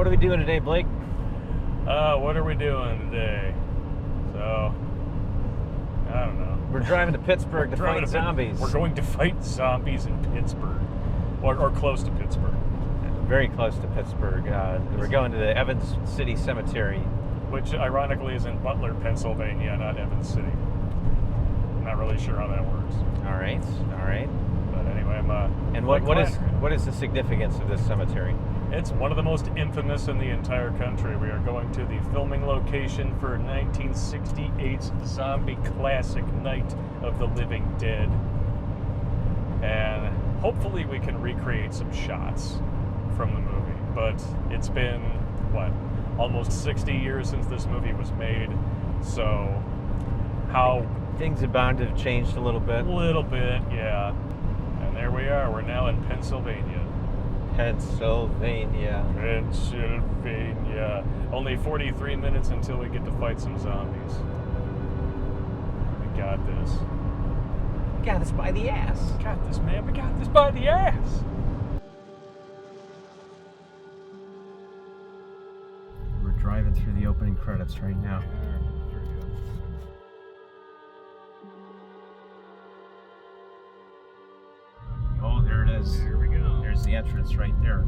What are we doing today, Blake? What are we doing today? So, I don't know. We're driving to Pittsburgh to fight zombies. We're going to fight zombies in Pittsburgh, or close to Pittsburgh. Very close to Pittsburgh. We're going to the Evans City Cemetery. Which, ironically, is in Butler, Pennsylvania, not Evans City. I'm not really sure how that works. All right. But anyway, And what is the significance of this cemetery? It's one of the most infamous in the entire country. We are going to the filming location for 1968's zombie classic Night of the Living Dead. And hopefully we can recreate some shots from the movie. But it's been, almost 60 years since this movie was made. So how... Things are bound to have changed a little bit. A little bit, yeah. And there we are. We're now in Pennsylvania. Pennsylvania. Only 43 minutes until we get to fight some zombies. We got this. We got this by the ass. We got this, man. We got this by the ass. We're driving through the opening credits right now. Oh, there it is. Here we go. There's the entrance right there.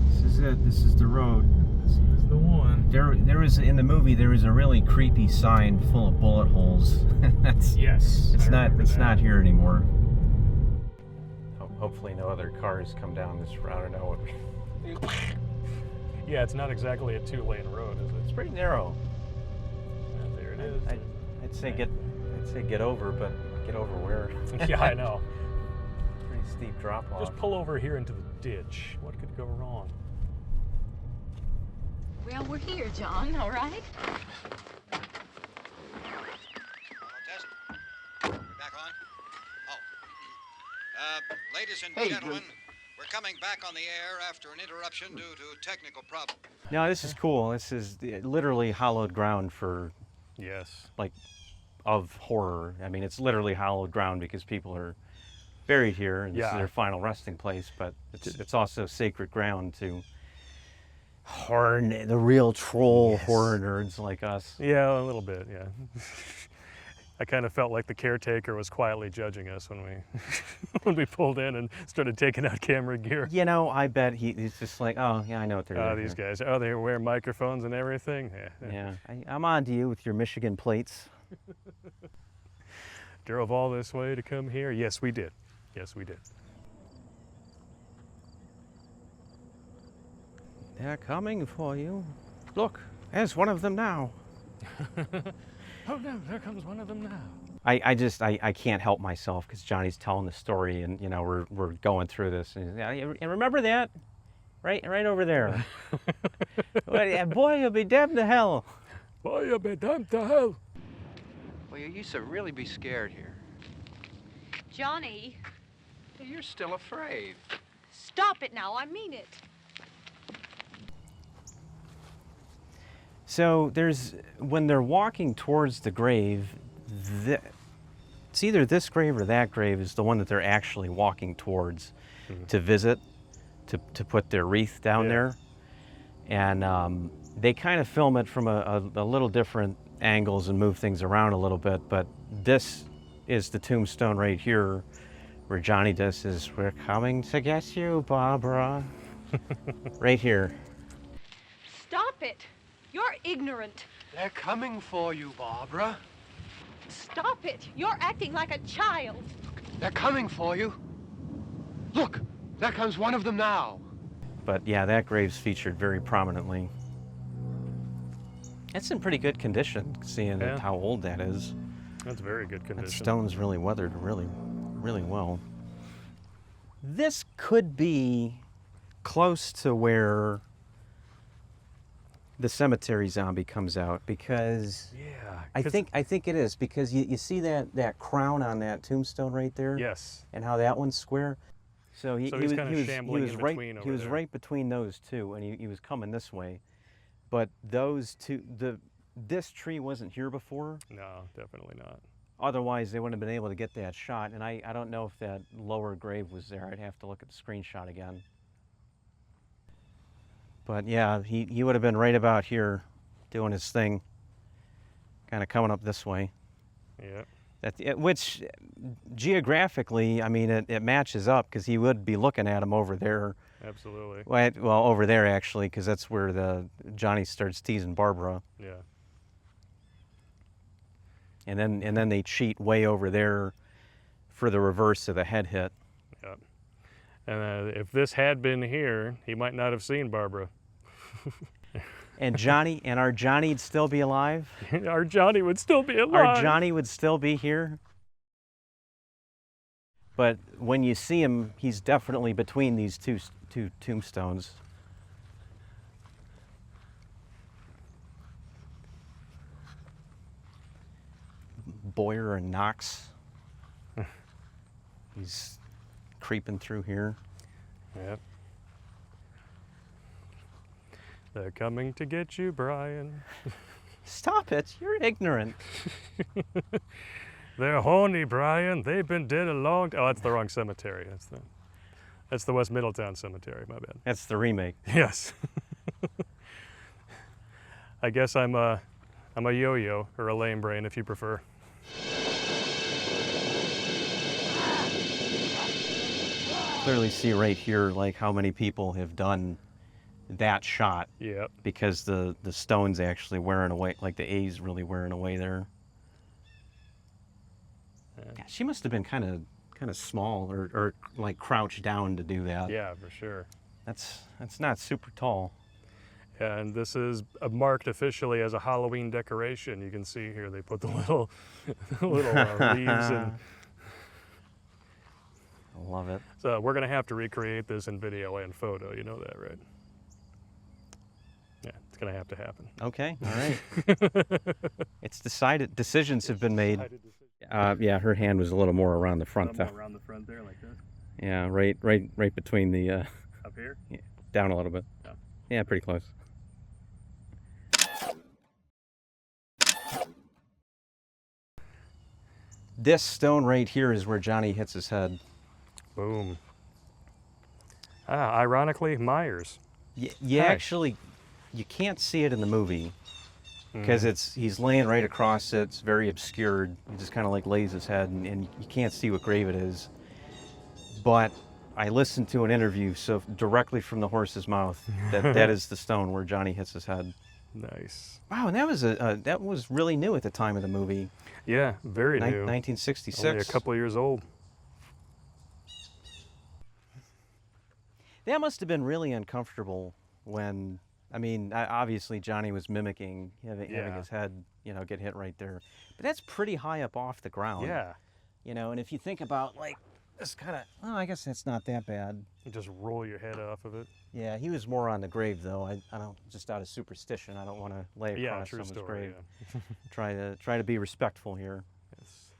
This is it. This is the road. This is the one. There is in the movie. There is a really creepy sign full of bullet holes. It's not here anymore. Hopefully no other cars come down this route. I don't know what. Yeah, it's not exactly a two-lane road, is it? It's pretty narrow. Yeah, there it is. I'd say get over, but get over where? Yeah, I know. Pretty steep drop off. Just pull over here into the ditch. What could go wrong? Well, we're here, John, all right? Test. We're back on? Ladies and gentlemen, we're coming back on the air after an interruption due to technical problems. No, this is cool. This is literally hallowed ground for, of horror. I mean, it's literally hallowed ground because people are buried here, and this is their final resting place. But it's also sacred ground to the real troll horror nerds like us. Yeah, a little bit. Yeah. I kind of felt like the caretaker was quietly judging us when we when we pulled in and started taking out camera gear. You know, I bet he's just like, oh yeah, I know what they're doing. These guys. Oh, they wear microphones and everything. Yeah. I'm on to you with your Michigan plates. Drove all this way to come here. Yes, we did. They're coming for you. Look, there's one of them now. Oh no, there comes one of them now. I can't help myself because Johnny's telling the story, and you know we're going through this. And remember that, right over there. Boy, you'll be damned to hell. Boy, you'll be damned to hell. Well, you used to really be scared here. Johnny, You're still afraid. stop it now. I mean it. So when they're walking towards the grave, it's either this grave or that grave is the one that they're actually walking towards to visit, to put their wreath down there. And they kind of film it from a little different angles and move things around a little bit, but this is the tombstone right here where Johnny does his, "We're coming to get you, Barbara." Right here. Stop it. You're ignorant. They're coming for you, Barbara. Stop it. You're acting like a child. They're coming for you. Look, there comes one of them now. But yeah, that grave's featured very prominently. It's in pretty good condition, seeing how old that is. That's very good condition. That stone's really weathered really, really well. This could be close to where the cemetery zombie comes out, because I think it is, because you see that crown on that tombstone right there? Yes. And how that one's square? So he, So he he's was, kinda he was, shambling he was in right, between he over was there. right between those two, and he was coming this way. But those two, this tree wasn't here before. No, definitely not. Otherwise, they wouldn't have been able to get that shot. And I don't know if that lower grave was there. I'd have to look at the screenshot again. But yeah, he would have been right about here doing his thing, kind of coming up this way. Yeah. Which geographically, I mean, it matches up because he would be looking at him over there. Absolutely. Well, over there actually, because that's where Johnny starts teasing Barbara. Yeah. And then they cheat way over there for the reverse of the head hit. Yeah. And if this had been here, he might not have seen Barbara. And our Johnny'd still be alive. Our Johnny would still be alive. Our Johnny would still be here. But when you see him, he's definitely between these two tombstones. Boyer and Knox. He's creeping through here. Yep. They're coming to get you, Brian. Stop it, you're ignorant. They're horny, Brian. They've been dead a long time. Oh, that's the wrong cemetery. That's the West Middletown Cemetery, my bad. That's the remake. Yes. I guess I'm a yo-yo, or a lame brain if you prefer. Clearly see right here like how many people have done that shot. Yep. Because the stone's actually wearing away, like the A's really wearing away there. Yeah, she must have been kind of small or like crouched down to do that. Yeah, for sure. That's not super tall. And this is marked officially as a Halloween decoration. You can see here they put the little leaves in. I love it. So we're gonna have to recreate this in video and photo. You know that, right? Yeah, it's gonna have to happen. Okay, all right. It's decided. Decisions have been made. Yeah, her hand was a little more around the front, though. Around the front there, like this. Yeah, right between the. Up here. Yeah, down a little bit. Yeah. Yeah, pretty close. This stone right here is where Johnny hits his head. Boom. Ironically, Myers. You actually, you can't see it in the movie because he's laying right across it. It's very obscured. He just kind of like lays his head, and you can't see what grave it is. But I listened to an interview, so directly from the horse's mouth, that is the stone where Johnny hits his head. Nice. Wow, and that was really new at the time of the movie. Yeah, very new. 1966. Only a couple of years old. That must have been really uncomfortable when, I mean, obviously Johnny was mimicking having his head, get hit right there. But that's pretty high up off the ground. Yeah. And if you think about like this kind of, well, I guess that's not that bad. You just roll your head off of it. Yeah, he was more on the grave though. I don't, just out of superstition, I don't want to lay across true someone's story, grave. Yeah. Try to be respectful here. Yes.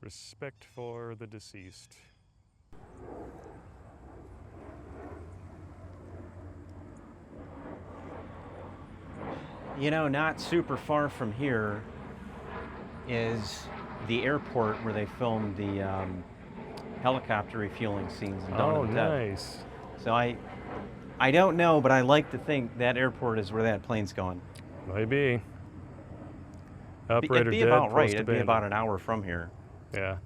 Respect for the deceased. Not super far from here is the airport where they filmed the helicopter refueling scenes in Dawn of the Dead. Nice. So I don't know, but I like to think that airport is where that plane's going. Maybe. Operator It'd be dead, about right. post It'd be abandoned. about an hour from here. Yeah.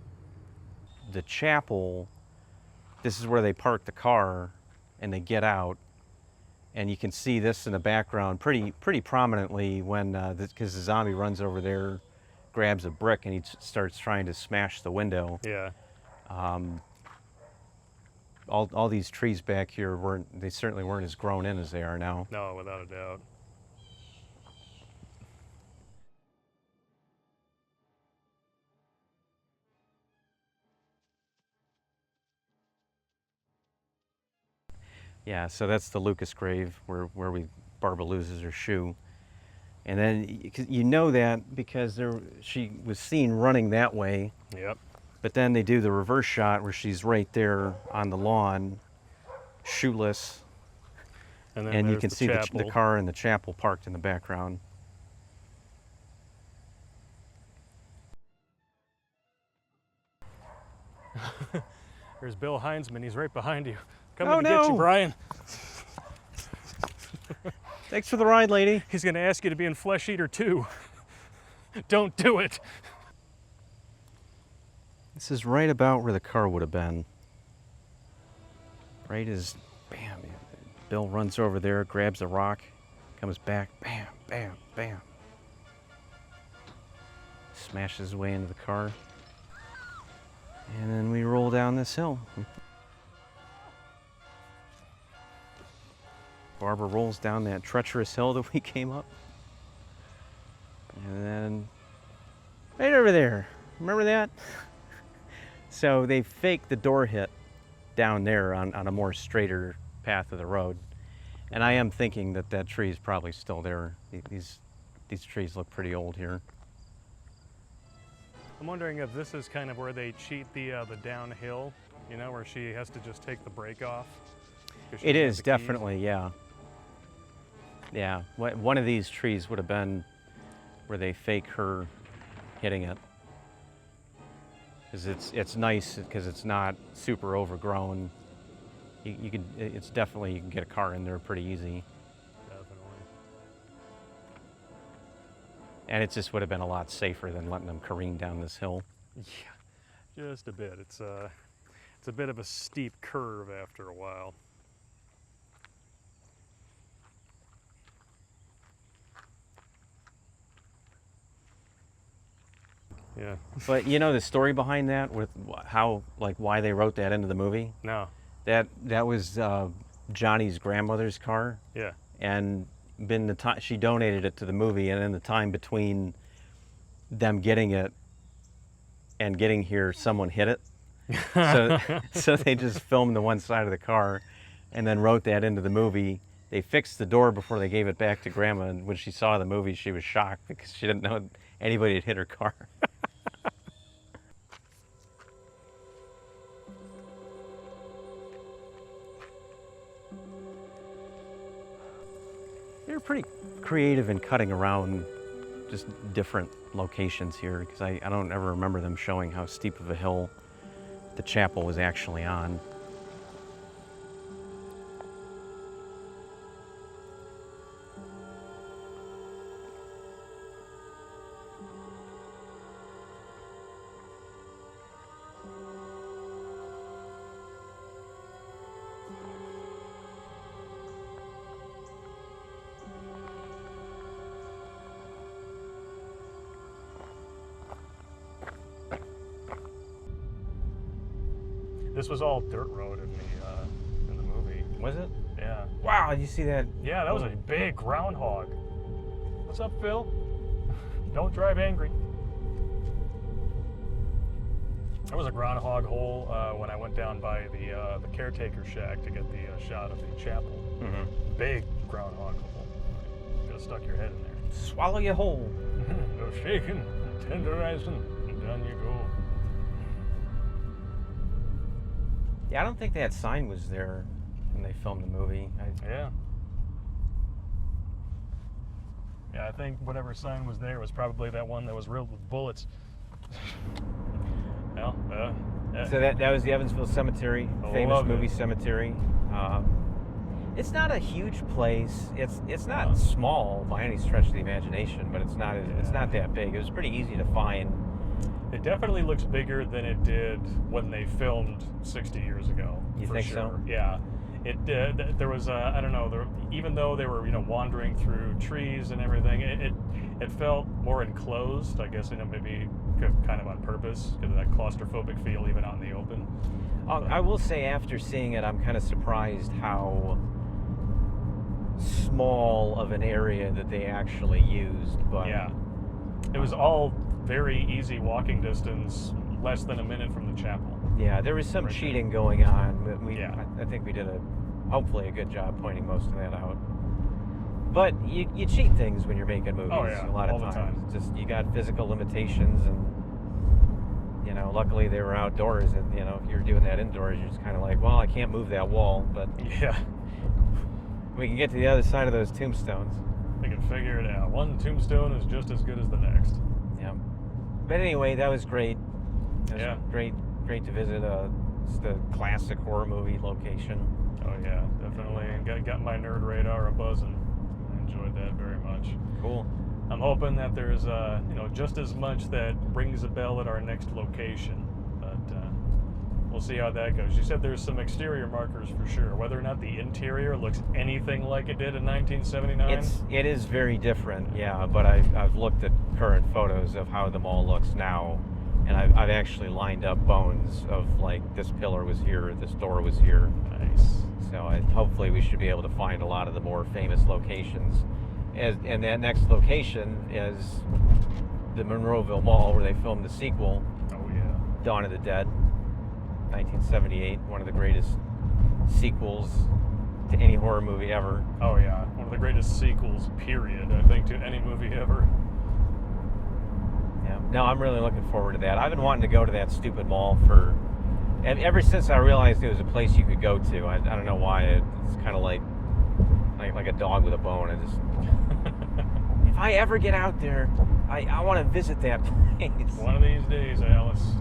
The chapel, this is where they park the car and they get out. And you can see this in the background pretty prominently when, because the zombie runs over there, grabs a brick, and he starts trying to smash the window. Yeah. All these trees back here they certainly weren't as grown in as they are now. No, without a doubt. Yeah, so that's the Lucas grave where Barbara loses her shoe. And then you know that because she was seen running that way. Yep. But then they do the reverse shot where she's right there on the lawn, shoeless, And then and you there's can see the chapel. car and the chapel parked in the background. There's Bill Heinzman. He's right behind you. Oh, Coming to get you, no. Brian. Thanks for the ride, lady. He's going to ask you to be in Flesh Eater 2. Don't do it. This is right about where the car would have been. Right as, bam, Bill runs over there, grabs a rock, comes back, bam, bam, bam. Smashes his way into the car. And then we roll down this hill. Barbara rolls down that treacherous hill that we came up. And then, right over there, remember that? So they faked the door hit down there on a more straighter path of the road. And I am thinking that that tree is probably still there. These trees look pretty old here. I'm wondering if this is kind of where they cheat the downhill, you know, where she has to just take the brake off. 'cause she It doesn't have is, the keys. definitely, yeah. Yeah, one of these trees would have been where they fake her hitting it. Because it's nice because it's not super overgrown. You can, it's definitely, you can get a car in there pretty easy. Definitely. And it just would have been a lot safer than letting them careen down this hill. Yeah, just a bit. It's a bit of a steep curve after a while. Yeah. But you know the story behind that with how, like, why they wrote that into the movie? No. That was Johnny's grandmother's car. Yeah. And been the time she donated it to the movie, and in the time between them getting it and getting here, someone hit it. So they just filmed the one side of the car and then wrote that into the movie. They fixed the door before they gave it back to Grandma, and when she saw the movie, she was shocked because she didn't know anybody had hit her car. They're pretty creative in cutting around just different locations here, because I don't ever remember them showing how steep of a hill the chapel was actually on. This was all dirt road in the movie. Was it? Yeah. Wow, did you see that? Yeah, that was a big groundhog. What's up, Phil? Don't drive angry. There was a groundhog hole when I went down by the caretaker shack to get the shot of the chapel. Mm-hmm. Big groundhog hole. Could have stuck your head in there. Swallow you whole. No shaking, tenderizing, and down you go. Yeah, I don't think that sign was there when they filmed the movie. Yeah. Yeah, I think whatever sign was there was probably that one that was riddled with bullets. Well, So that was the Evansville Cemetery, famous Love movie it. cemetery. It's not a huge place. It's not small by any stretch of the imagination, but it's not that big. It was pretty easy to find. It definitely looks bigger than it did when they filmed 60 years ago. You for think sure. so? Yeah. It did. There was I don't know. Even though they were wandering through trees and everything, it felt more enclosed. I guess maybe kind of on purpose because of that claustrophobic feel even out in the open. I will say, after seeing it, I'm kind of surprised how small of an area that they actually used. But Yeah. It was all very easy walking distance, less than a minute from the chapel. yeah, there was some Right there. cheating going on. But Yeah. I think we did hopefully a good job pointing most of that out. But you cheat things when you're making movies. Oh, yeah, a lot of all the times. time. Just you got physical limitations, and You know, luckily they were outdoors, and you know, if you're doing that indoors, you're just kind of like, well, I can't move that wall, but Yeah. we can get to the other side of those tombstones. They can figure it out. One tombstone is just as good as the next. Yeah. But anyway, that was great. That was Yeah. great to visit just a classic horror movie location. Oh yeah, definitely. Got my nerd radar a buzzing. I enjoyed that very much. Cool. I'm hoping that there's just as much that rings a bell at our next location, but we'll see how that goes. You said there's some exterior markers for sure. Whether or not the interior looks anything like it did in 1979. It is very different, yeah. But I've looked at current photos of how the mall looks now, and I've actually lined up bones of like this pillar was here, this door was here. Nice. So hopefully we should be able to find a lot of the more famous locations. And that next location is the Monroeville Mall, where they filmed the sequel, Oh yeah. Dawn of the Dead, 1978, one of the greatest sequels to any horror movie ever. Oh yeah. One of the greatest sequels, period, I think, to any movie ever. Yeah. No, I'm really looking forward to that. I've been wanting to go to that stupid mall ever since I realized it was a place you could go to. I don't know why. It's kind of like a dog with a bone. If I ever get out there, I want to visit that place. One of these days, Alice.